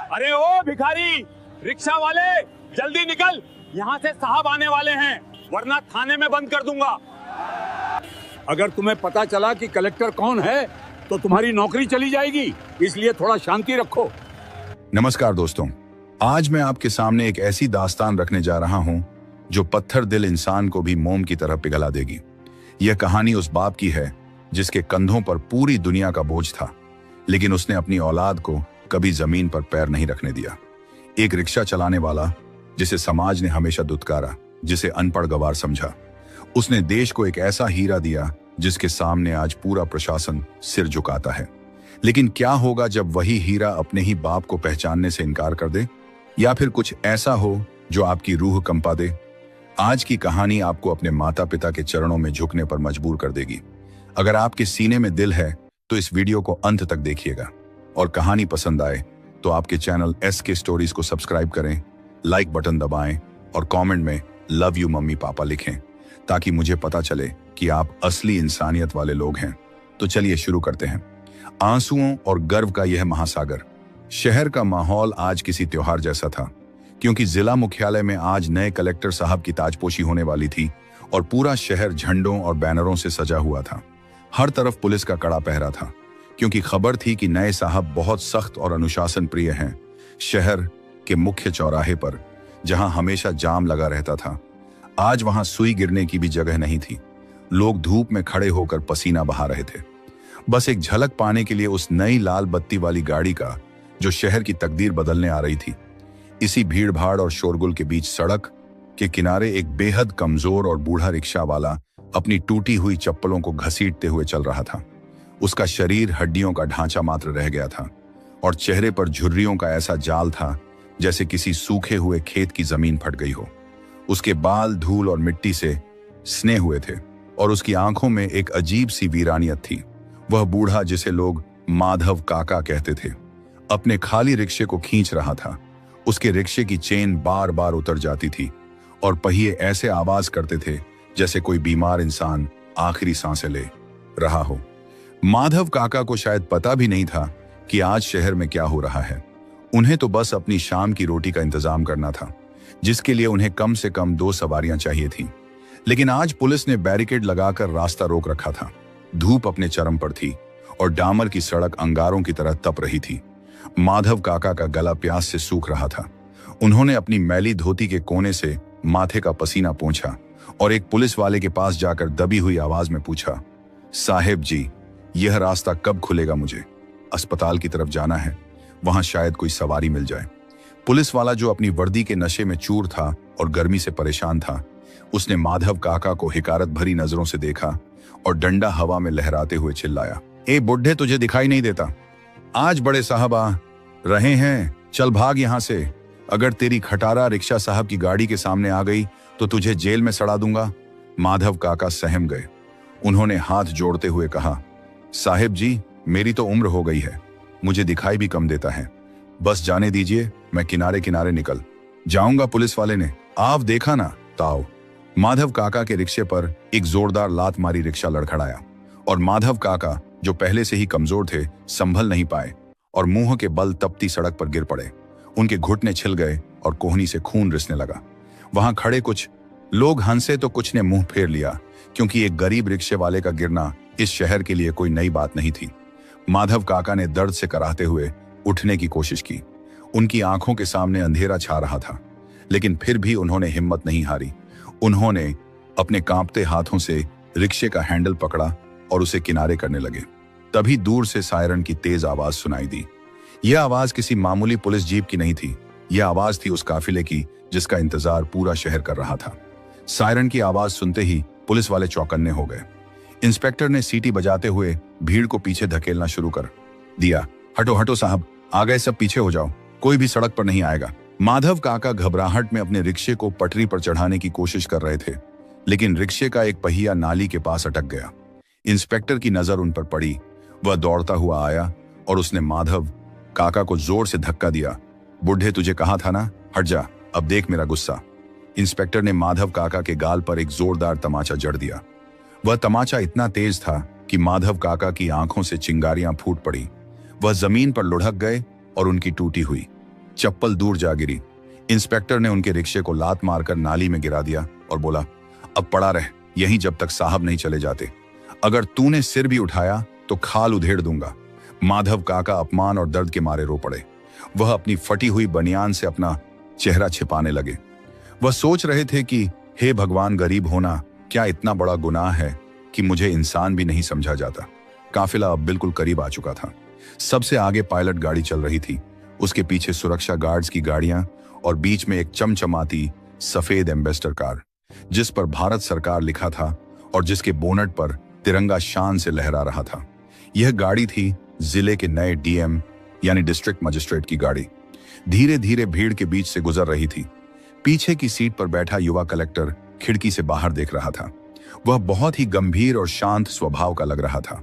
अरे ओ भिखारी, रिक्शा वाले, जल्दी निकल, यहाँ से साहब आने वाले हैं, वरना थाने में बंद कर दूंगा। अगर तुम्हें पता चला कि कलेक्टर कौन है तो तुम्हारी नौकरी चली जाएगी, इसलिए थोड़ा शांति रखो। नमस्कार दोस्तों, आज मैं आपके सामने एक ऐसी दास्तान रखने जा रहा हूं जो पत्थर दिल इंसान को भी मोम की तरह पिघला देगी। यह कहानी उस बाप की है जिसके कंधों पर पूरी दुनिया का बोझ था, लेकिन उसने अपनी औलाद को कभी जमीन पर पैर नहीं रखने दिया। एक रिक्शा चलाने वाला जिसे समाज ने हमेशा दुत्कारा, जिसे अनपढ़ गवार समझा, उसने देश को एक ऐसा हीरा दिया जिसके सामने आज पूरा प्रशासन सिर झुकाता है। लेकिन क्या होगा जब वही हीरा अपने ही बाप को पहचानने से इनकार कर दे, या फिर कुछ ऐसा हो जो आपकी रूह कंपा दे। आज की कहानी आपको अपने माता पिता के चरणों में झुकने पर मजबूर कर देगी। अगर आपके सीने में दिल है तो इस वीडियो को अंत तक देखिएगा, और कहानी पसंद आए तो आपके चैनल SK स्टोरीज को सब्सक्राइब करें, लाइक बटन दबाएं और कमेंट में लव यू मम्मी पापा लिखें, ताकि मुझे पता चले कि आप असली इंसानियत वाले लोग हैं। तो चलिए शुरू करते हैं। आंसुओं और गर्व का यह महासागर। शहर का माहौल आज किसी त्योहार जैसा था, क्योंकि जिला मुख्यालय में आज नए कलेक्टर साहब की ताजपोशी होने वाली थी और पूरा शहर झंडों और बैनरों से सजा हुआ था। हर तरफ पुलिस का कड़ा पहरा था, क्योंकि खबर थी कि नए साहब बहुत सख्त और अनुशासन प्रिय हैं। शहर के मुख्य चौराहे पर, जहां हमेशा जाम लगा रहता था, आज वहां सुई गिरने की भी जगह नहीं थी। लोग धूप में खड़े होकर पसीना बहा रहे थे, बस एक झलक पाने के लिए उस नई लाल बत्ती वाली गाड़ी का जो शहर की तकदीर बदलने आ रही थी। इसी भीड़ भाड़ और शोरगुल के बीच सड़क के किनारे एक बेहद कमजोर और बूढ़ा रिक्शा वाला अपनी टूटी हुई चप्पलों को घसीटते हुए चल रहा था। उसका शरीर हड्डियों का ढांचा मात्र रह गया था और चेहरे पर झुर्रियों का ऐसा जाल था जैसे किसी सूखे हुए खेत की जमीन फट गई हो। उसके बाल धूल और मिट्टी से सने हुए थे और उसकी आंखों में एक अजीब सी वीरानियत थी। वह बूढ़ा, जिसे लोग माधव काका कहते थे, अपने खाली रिक्शे को खींच रहा था। उसके रिक्शे की चेन बार बार उतर जाती थी और पहिए ऐसे आवाज करते थे जैसे कोई बीमार इंसान आखिरी सांसें ले रहा हो। माधव काका को शायद पता भी नहीं था कि आज शहर में क्या हो रहा है। उन्हें तो बस अपनी शाम की रोटी का इंतजाम करना था, जिसके लिए उन्हें कम से कम 2 सवारियां चाहिए थीं। लेकिन आज पुलिस ने बैरिकेड लगाकर रास्ता रोक रखा था। धूप अपने चरम पर थी और डामर की सड़क अंगारों की तरह तप रही थी। माधव काका का गला प्यास से सूख रहा था। उन्होंने अपनी मैली धोती के कोने से माथे का पसीना पोंछा और एक पुलिस वाले के पास जाकर दबी हुई आवाज में पूछा, साहेब जी, यह रास्ता कब खुलेगा? मुझे अस्पताल की तरफ जाना है, वहां शायद कोई सवारी मिल जाए। पुलिस वाला, जो अपनी वर्दी के नशे में चूर था और गर्मी से परेशान था, उसने माधव काका को हिकारत भरी नजरों से देखा और डंडा हवा में लहराते हुए चिल्लाया, ए बुढ़े, तुझे दिखाई नहीं देता? आज बड़े साहब आ रहे हैं, चल भाग यहां से। अगर तेरी खटारा रिक्शा साहब की गाड़ी के सामने आ गई तो तुझे जेल में सड़ा दूंगा। माधव काका सहम गए। उन्होंने हाथ जोड़ते हुए कहा, साहेब जी, मेरी तो उम्र हो गई है, मुझे दिखाई भी कम देता है, बस जाने दीजिए, मैं किनारे किनारे निकल जाऊंगा। पुलिस वाले ने आप देखा ना ताओ। माधव काका के रिक्शे पर एक जोरदार लात मारी रिक्शा लड़खड़ाया और माधव काका, जो पहले से ही कमजोर थे, संभल नहीं पाए और मुंह के बल तपती सड़क पर गिर पड़े। उनके घुटने छिल गए और कोहनी से खून रिसने लगा। वहां खड़े कुछ लोग हंसे तो कुछ ने मुंह फेर लिया, क्योंकि एक गरीब रिक्शे वाले का गिरना इस शहर के लिए कोई नई बात नहीं थी। माधव काका ने दर्द से कराहते हुए उठने की कोशिश की। उनकी आंखों के सामने अंधेरा छा रहा था, लेकिन फिर भी उन्होंने हिम्मत नहीं हारी। उन्होंने अपने कांपते हाथों से रिक्शे का हैंडल पकड़ा और उसे किनारे करने लगे। तभी दूर से सायरन की तेज आवाज सुनाई दी। यह आवाज किसी मामूली पुलिस जीप की नहीं थी, यह आवाज थी उस काफिले की जिसका इंतजार पूरा शहर कर रहा था। सायरन की आवाज सुनते ही पुलिस वाले चौकन्ने हो गए। इंस्पेक्टर ने सीटी बजाते हुए भीड़ को पीछे धकेलना शुरू कर दिया। हटो हटो साहब, आ गए सब, पीछे हो जाओ, कोई भी सड़क पर नहीं आएगा। माधव काका घबराहट में अपने रिक्शे को पटरी पर चढ़ाने की कोशिश कर रहे थे, लेकिन रिक्शे का एक पहिया नाली के पास अटक गया। इंस्पेक्टर की नजर उन पर पड़ी। वह दौड़ता हुआ आया और उसने माधव काका को जोर से धक्का दिया। बुढ़े, तुझे कहा था ना, हट जा, अब देख मेरा गुस्सा। इंस्पेक्टर ने माधव काका के गाल पर एक जोरदार तमाचा जड़ दिया। वह तमाचा इतना तेज था कि माधव काका की आंखों से चिंगारियां फूट पड़ी। वह जमीन पर लुढ़क गए और उनकी टूटी हुई चप्पल दूर जा गिरी। इंस्पेक्टर ने उनके रिक्शे को लात मारकर नाली में गिरा दिया और बोला, अब पड़ा रह यहीं जब तक साहब नहीं चले जाते। अगर तूने सिर भी उठाया तो खाल उधेड़ दूंगा। माधव काका अपमान और दर्द के मारे रो पड़े। वह अपनी फटी हुई बनियान से अपना चेहरा छिपाने लगे। वह सोच रहे थे कि हे भगवान, गरीब होना क्या इतना बड़ा गुनाह है कि मुझे इंसान भी नहीं समझा जाता। काफिला अब बिल्कुल करीब आ चुका था। सबसे आगे पायलट गाड़ी चल रही थी, उसके पीछे सुरक्षा गार्ड्स की गाड़ियां और बीच में एक चमचमाती सफेद एम्बेसडर कार जिस पर भारत सरकार लिखा था और जिसके बोनट पर तिरंगा शान से लहरा रहा था। यह गाड़ी थी जिले के नए डीएम यानी डिस्ट्रिक्ट मजिस्ट्रेट की गाड़ी। धीरे धीरे भीड़ के बीच से गुजर रही थी। पीछे की सीट पर बैठा युवा कलेक्टर खिड़की से बाहर देख रहा था। वह बहुत ही गंभीर और शांत स्वभाव का लग रहा था।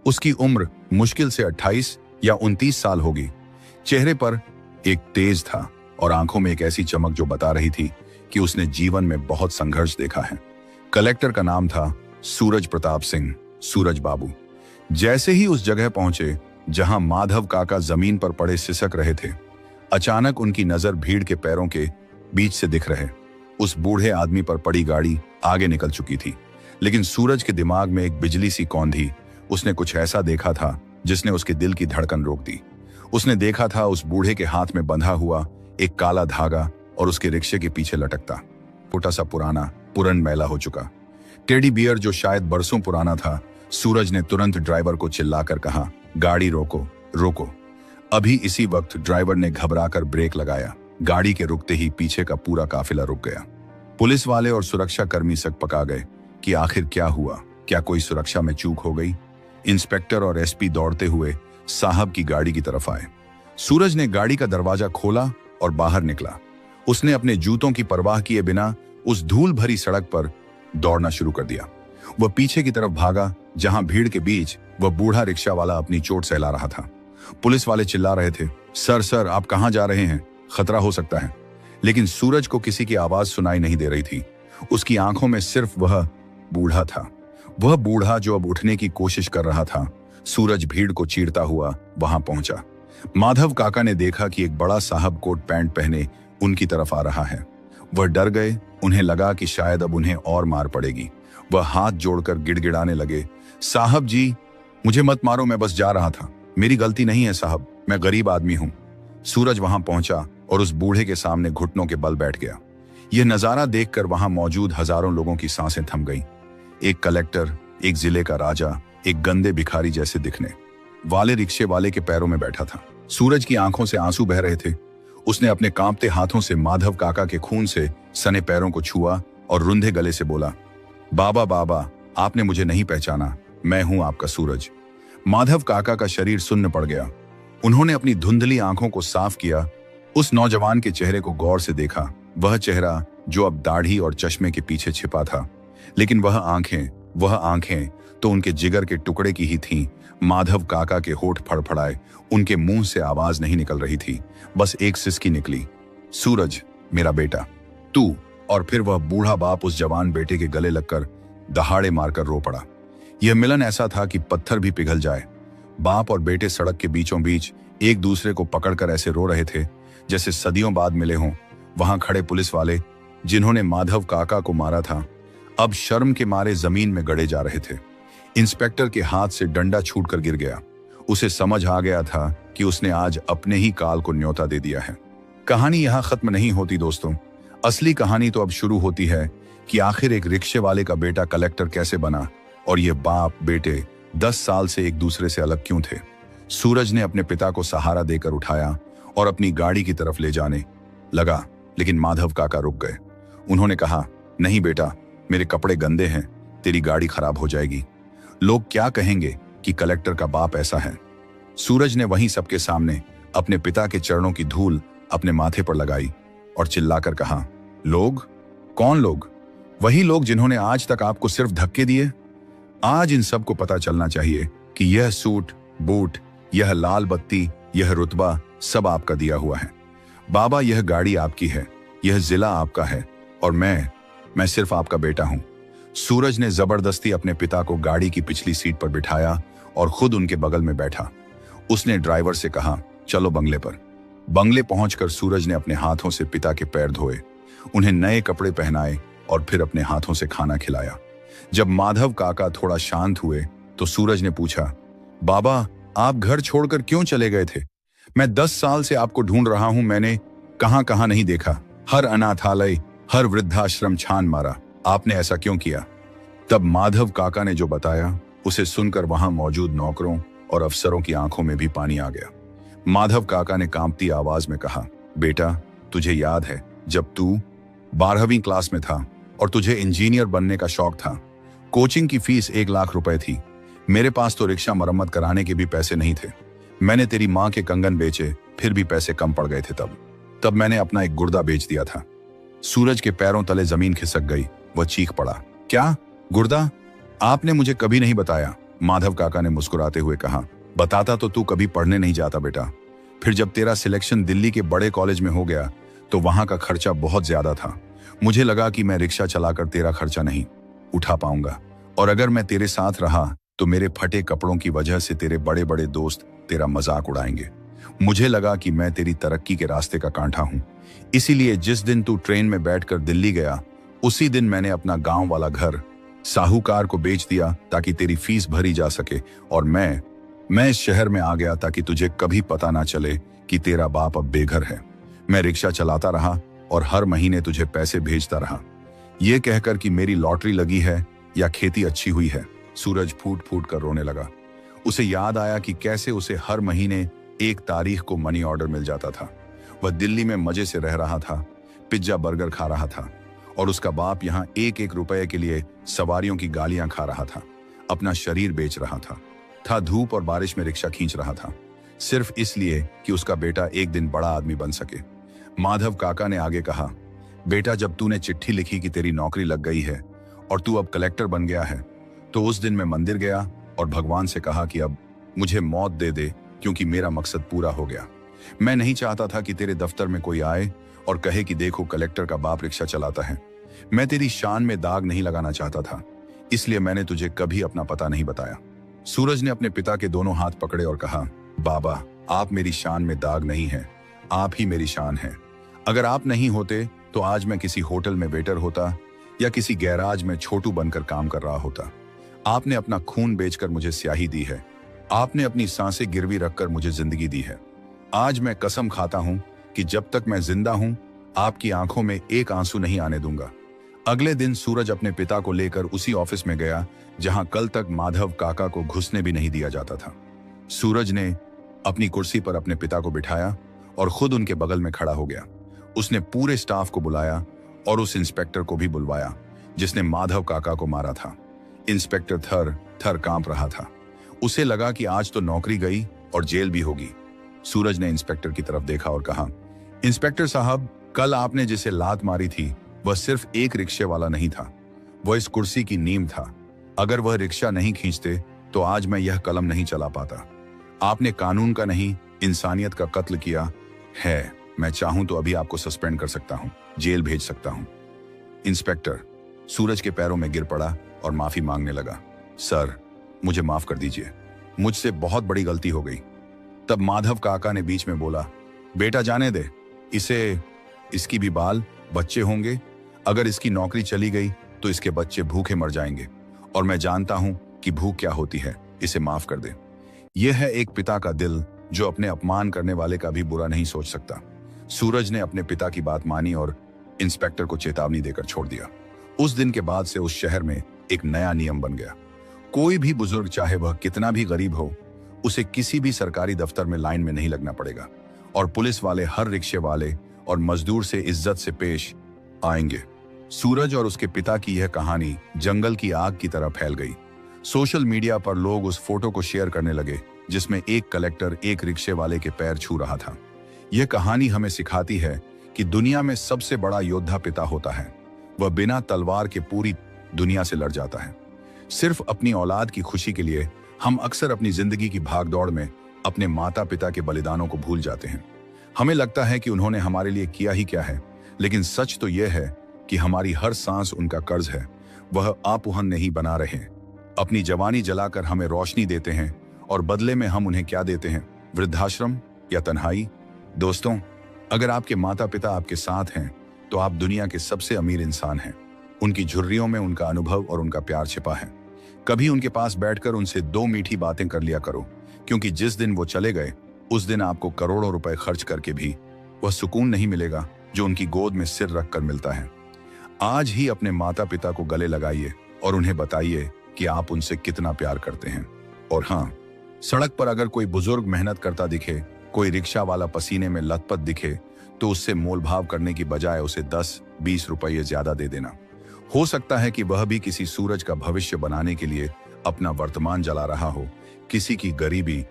उसकी उम्र मुश्किल से 28 या 29 साल होगी। चेहरे पर एक तेज था और आंखों में एक ऐसी चमक जो बता रही थी कि उसने जीवन में बहुत संघर्ष देखा है। कलेक्टर का नाम था सूरज प्रताप सिंह, सूरज बाबू। जैसे ही उस जगह पहुंचे जहां माधव काका जमीन पर पड़े सिसक रहे थे, अचानक उनकी नजर भीड़ के पैरों के बीच से दिख रहे उस बूढ़े आदमी पर पड़ी गाड़ी आगे निकल चुकी थी। लेकिन सूरज के दिमाग में एक बिजली सी कौंधी। उसने कुछ ऐसा देखा था जिसने उसके दिल की धड़कन रोक दी। उसने देखा था उस बूढ़े के हाथ में बंधा हुआ एक काला धागा और उसके रिक्शे के पीछे लटकता छोटा सा पुराना पुरन मैला हो चुका टेडी बियर जो शायद बरसों पुराना था। सूरज ने तुरंत ड्राइवर को चिल्लाकर कहा, गाड़ी रोको रोको। अभी इसी वक्त ड्राइवर ने घबराकर ब्रेक लगाया। गाड़ी के रुकते ही पीछे का पूरा काफिला रुक गया। पुलिस वाले और सुरक्षा कर्मी सक पका गए कि आखिर क्या हुआ, क्या कोई सुरक्षा में चूक हो गई। इंस्पेक्टर और एसपी दौड़ते हुए साहब की गाड़ी की तरफ आए। सूरज ने गाड़ी का दरवाजा खोला और बाहर निकला। उसने अपने जूतों की परवाह किए बिना उस धूल भरी सड़क पर दौड़ना शुरू कर दिया। वह पीछे की तरफ भागा जहां भीड़ के बीच वह बूढ़ा रिक्शा वाला अपनी चोट सहला रहा था। पुलिस वाले चिल्ला रहे थे, सर सर आप कहां जा रहे हैं, खतरा हो सकता है। लेकिन सूरज को किसी की आवाज सुनाई नहीं दे रही थी। उसकी आंखों में सिर्फ वह बूढ़ा था, वह बूढ़ा जो अब उठने की कोशिश कर रहा था। सूरज भीड़ को चीरता हुआ वहां पहुंचा। माधव काका ने देखा कि एक बड़ा साहब कोट पैंट पहने उनकी तरफ आ रहा है। वह डर गए। उन्हें लगा कि शायद अब उन्हें और मार पड़ेगी। वह हाथ जोड़कर गिड़गिड़ाने लगे, साहब जी मुझे मत मारो, मैं बस जा रहा था, मेरी गलती नहीं है साहब, मैं गरीब आदमी हूं। सूरज वहां पहुंचा और उस बूढ़े के सामने घुटनों के बल बैठ गया। यह नजारा देखकर वहां मौजूद हजारों लोगों की सांसें थम गईं। एक कलेक्टर, एक जिले का राजा, एक गंदे भिखारी जैसे दिखने वाले रिक्शे वाले के पैरों में बैठा था। सूरज की आंखों से आंसू बह रहे थे। उसने अपने कांपते हाथों से माधव काका के खून से सने पैरों को छुआ और रुंधे गले से बोला, बाबा बाबा आपने मुझे नहीं पहचाना, मैं हूं आपका सूरज। माधव काका का शरीर सुन्न पड़ गया। उन्होंने अपनी धुंधली आंखों को साफ किया। उस नौजवान के चेहरे को गौर से देखा। वह चेहरा जो अब दाढ़ी और चश्मे के पीछे छिपा था, लेकिन वह आंखें तो उनके जिगर के टुकड़े की ही थीं। माधव काका के होठ फड़फड़ाए। उनके मुंह से आवाज नहीं निकल रही थी, बस एक सिसकी निकली, सूरज मेरा बेटा तू। और फिर वह बूढ़ा बाप उस जवान बेटे के गले लगकर दहाड़े मारकर रो पड़ा। यह मिलन ऐसा था कि पत्थर भी पिघल जाए। बाप और बेटे सड़क के बीचों बीच एक दूसरे को पकड़कर ऐसे रो रहे थे जैसे सदियों बाद मिले हों। वहां खड़े पुलिस वाले जिन्होंने माधव काका को मारा था, अब शर्म के मारे जमीन में गड़े जा रहे थे। इंस्पेक्टर के हाथ से डंडा छूटकर गिर गया। उसे समझ आ गया था कि उसने आज अपने ही काल को न्योता दे दिया है। कहानी यहां खत्म नहीं होती दोस्तों। असली कहानी तो अब शुरू होती है कि आखिर एक रिक्शे वाले का बेटा कलेक्टर कैसे बना और ये बाप बेटे 10 साल से एक दूसरे से अलग क्यों थे। सूरज ने अपने पिता को सहारा देकर उठाया और अपनी गाड़ी की तरफ ले जाने लगा, लेकिन माधव काका रुक गए। उन्होंने कहा, नहीं बेटा, मेरे कपड़े गंदे हैं, तेरी गाड़ी खराब हो जाएगी। लोग क्या कहेंगे कि कलेक्टर का बाप ऐसा है। सूरज ने वहीं सबके सामने अपने पिता के चरणों की धूल अपने माथे पर लगाई और चिल्लाकर कहा, लोग? कौन लोग? वही लोग जिन्होंने आज तक आपको सिर्फ धक्के दिए। आज इन सबको पता चलना चाहिए कि यह सूट बूट, यह लाल बत्ती, यह रुतबा सब आपका दिया हुआ है। बाबा, यह गाड़ी आपकी है, यह जिला आपका है और मैं सिर्फ आपका बेटा हूं। सूरज ने जबरदस्ती अपने पिता को गाड़ी की पिछली सीट पर बिठाया और खुद उनके बगल में बैठा। उसने ड्राइवर से कहा, चलो बंगले पर। बंगले पहुंचकर सूरज ने अपने हाथों से पिता के पैर धोए, उन्हें नए कपड़े पहनाए और फिर अपने हाथों से खाना खिलाया। जब माधव काका थोड़ा शांत हुए तो सूरज ने पूछा, बाबा आप घर छोड़कर क्यों चले गए थे? मैं 10 साल से आपको ढूंढ रहा हूं, मैंने कहां कहां नहीं देखा। हर अनाथालय, हर वृद्धाश्रम छान मारा, आपने ऐसा क्यों किया? तब माधव काका ने जो बताया उसे सुनकर वहां मौजूद नौकरों और अफसरों की आंखों में भी पानी आ गया। माधव काका ने कांपती आवाज में कहा, बेटा तुझे याद है जब तू 12वीं क्लास में था और तुझे इंजीनियर बनने का शौक था, कोचिंग की फीस 1 लाख रुपए थी, मेरे पास तो रिक्शा मरम्मत कराने के भी पैसे नहीं थे। मैंने तेरी माँ के कंगन बेचे, फिर भी पैसे कम पड़ गए थे। तब मैंने अपना एक गुर्दा बेच दिया था। सूरज के पैरों तले जमीन खिसक गई, वह चीख पड़ा, क्या गुर्दा? आपने मुझे कभी नहीं बताया। माधव काका ने मुस्कुराते हुए कहा, बताता तो तू कभी पढ़ने नहीं जाता बेटा। फिर जब तेरा सिलेक्शन दिल्ली के बड़े कॉलेज में हो गया तो वहां का खर्चा बहुत ज्यादा था। मुझे लगा कि मैं रिक्शा चलाकर तेरा खर्चा नहीं उठा पाऊंगा, और अगर मैं तेरे साथ रहा तो मेरे फटे कपड़ों की वजह से तेरे बड़े बड़े दोस्त तेरा मजाक उड़ाएंगे। मुझे लगा कि मैं तेरी तरक्की के रास्ते का कांटा हूं, इसीलिए जिस दिन तू ट्रेन में बैठकर दिल्ली गया उसी दिन मैंने अपना गांव वाला घर साहूकार को बेच दिया ताकि तेरी फीस भरी जा सके, और मैं इस शहर में आ गया ताकि तुझे कभी पता ना चले कि तेरा बाप अब बेघर है। मैं रिक्शा चलाता रहा और हर महीने तुझे पैसे भेजता रहा, यह कहकर कि मेरी लॉटरी लगी है या खेती अच्छी हुई है। सूरज फूट फूट कर रोने लगा। उसे याद आया कि कैसे उसे हर महीने 1 तारीख को मनी ऑर्डर मिल जाता था। वह दिल्ली में मजे से रह रहा था, पिज्जा बर्गर खा रहा था, और उसका बाप यहाँ 1-1 रुपए के लिए सवारियों की गालियां खा रहा था, अपना शरीर बेच रहा था धूप और बारिश में रिक्शा खींच रहा था, सिर्फ इसलिए कि उसका बेटा एक दिन बड़ा आदमी बन सके। माधव काका ने आगे कहा, बेटा जब तूने चिट्ठी लिखी कि तेरी नौकरी लग गई है और तू अब कलेक्टर बन गया है, तो उस दिन मैं मंदिर गया और भगवान से कहा कि अब मुझे मौत दे दे, क्योंकि मेरा मकसद पूरा हो गया। मैं नहीं चाहता था कि तेरे दफ्तर में कोई आए और कहे कि देखो कलेक्टर का बाप रिक्शा चलाता है। मैं तेरी शान में दाग नहीं लगाना चाहता था, इसलिए मैंने तुझे कभी अपना पता नहीं बताया। सूरज ने अपने पिता के दोनों हाथ पकड़े और कहा, बाबा आप मेरी शान में दाग नहीं है, आप ही मेरी शान है। अगर आप नहीं होते तो आज मैं किसी होटल में वेटर होता या किसी गैराज में छोटू बनकर काम कर रहा होता। आपने अपना खून बेचकर मुझे स्याही दी है, आपने अपनी सांसें गिरवी रखकर मुझे जिंदगी दी है। आज मैं कसम खाता हूं कि जब तक मैं जिंदा हूं आपकी आंखों में एक आंसू नहीं आने दूंगा। अगले दिन सूरज अपने पिता को लेकर उसी ऑफिस में गया जहां कल तक माधव काका को घुसने भी नहीं दिया जाता था। सूरज ने अपनी कुर्सी पर अपने पिता को बिठाया और खुद उनके बगल में खड़ा हो गया। उसने पूरे स्टाफ को बुलाया और उस इंस्पेक्टर को भी बुलवाया जिसने माधव काका को मारा था। इंस्पेक्टर थर थर कांप रहा था। उसे लगा कि आज तो नौकरी गई और जेल भी होगी। सूरज ने इंस्पेक्टर की तरफ देखा और कहा, इंस्पेक्टर साहब, कल आपने जिसे लात मारी थी वह सिर्फ एक रिक्शे वाला नहीं था, वह इस कुर्सी की नींव था। अगर वह रिक्शा नहीं खींचते तो आज मैं यह कलम नहीं चला पाता। आपने कानून का नहीं इंसानियत का कत्ल किया है। मैं चाहूं तो अभी आपको सस्पेंड कर सकता हूं, जेल भेज सकता हूं। इंस्पेक्टर सूरज के पैरों में गिर पड़ा और माफी मांगने लगा। सर, मुझे माफ कर दीजिए, मुझसे बहुत बड़ी गलती हो गई। तब माधव काका ने बीच में बोला, बेटा जाने दे, इसकी भी बाल बच्चे होंगे। अगर इसकी नौकरी चली गई तो इसके बच्चे भूखे मर जाएंगे, और मैं जानता हूं कि भूख क्या होती है। इसे माफ कर दे। यह है एक पिता का दिल जो अपने अपमान करने वाले का भी बुरा नहीं सोच सकता। सूरज ने अपने पिता की बात मानी और इंस्पेक्टर को चेतावनी देकर छोड़ दिया। उस दिन के बाद से उस शहर में एक नया नियम बन गया। कोई भी बुजुर्ग, चाहे वह कितना भी गरीब हो, उसे किसी भी सरकारी दफ्तर में लाइन में नहीं लगना पड़ेगा, और पुलिस वाले हर रिक्शे वाले और मजदूर से इज्जत से पेश आएंगे। सूरज और उसके पिता की यह कहानी जंगल की आग की तरह फैल गई। सोशल मीडिया पर लोग उस फोटो को शेयर करने लगे जिसमें एक कलेक्टर एक रिक्शे वाले के पैर छू रहा था। यह कहानी हमें सिखाती है कि दुनिया में सबसे बड़ा योद्धा पिता होता है। वह बिना तलवार के पूरी दुनिया से लड़ जाता है। सिर्फ अपनी औलाद की खुशी के लिए हम अक्सर अपनी जिंदगी की भागदौड़ में अपने माता पिता के बलिदानों को भूल जाते हैं। हमें लगता है कि उन्होंने हमारे लिए किया ही क्या है, लेकिन सच तो यह है कि हमारी हर सांस उनका कर्ज है। वह आपुहन नहीं बना रहे, अपनी जवानी जलाकर हमें रोशनी देते हैं, और बदले में हम उन्हें क्या देते हैं? वृद्धाश्रम या तन्हाई? दोस्तों, अगर आपके माता पिता आपके साथ हैं तो आप दुनिया के सबसे अमीर इंसान हैं। उनकी झुर्रियों में उनका अनुभव और उनका प्यार छिपा है। कभी उनके पास बैठकर उनसे 2 मीठी बातें कर लिया करो, क्योंकि जिस दिन वो चले गए उस दिन आपको करोड़ों रुपए खर्च करके भी वह सुकून नहीं मिलेगा जो उनकी गोद में सिर रखकर मिलता है। आज ही अपने माता पिता को गले लगाइए और उन्हें बताइए कि आप उनसे कितना प्यार करते हैं। और हाँ, सड़क पर अगर कोई बुजुर्ग मेहनत करता दिखे, कोई रिक्शा वाला पसीने में लथपथ दिखे, तो उससे मोलभाव करने की बजाय उसे 10-20 रुपये ज्यादा दे देना। हो सकता है कि वह भी किसी सूरज का भविष्य बनाने के लिए अपना वर्तमान जला रहा हो। किसी की गरीबी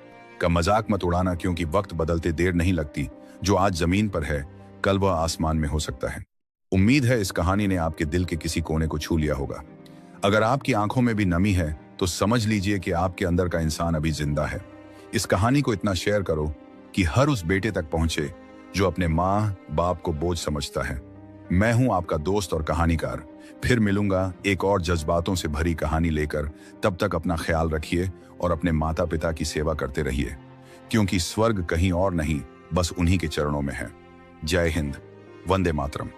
का मजाक मत उड़ाना, क्योंकि वक्त बदलते देर नहीं लगती। जो आज जमीन पर है कल वह आसमान में हो सकता है। उम्मीद है इस कहानी ने आपके दिल के किसी कोने को छू लिया होगा। अगर आपकी आंखों में भी नमी है तो समझ लीजिए कि आपके अंदर का इंसान अभी जिंदा है। इस कहानी को इतना शेयर करो कि हर उस बेटे तक पहुंचे जो अपने माँ बाप को बोझ समझता है। मैं हूं आपका दोस्त और कहानीकार। फिर मिलूंगा एक और जज्बातों से भरी कहानी लेकर। तब तक अपना ख्याल रखिए और अपने माता पिता की सेवा करते रहिए, क्योंकि स्वर्ग कहीं और नहीं, बस उन्हीं के चरणों में है। जय हिंद, वंदे मातरम।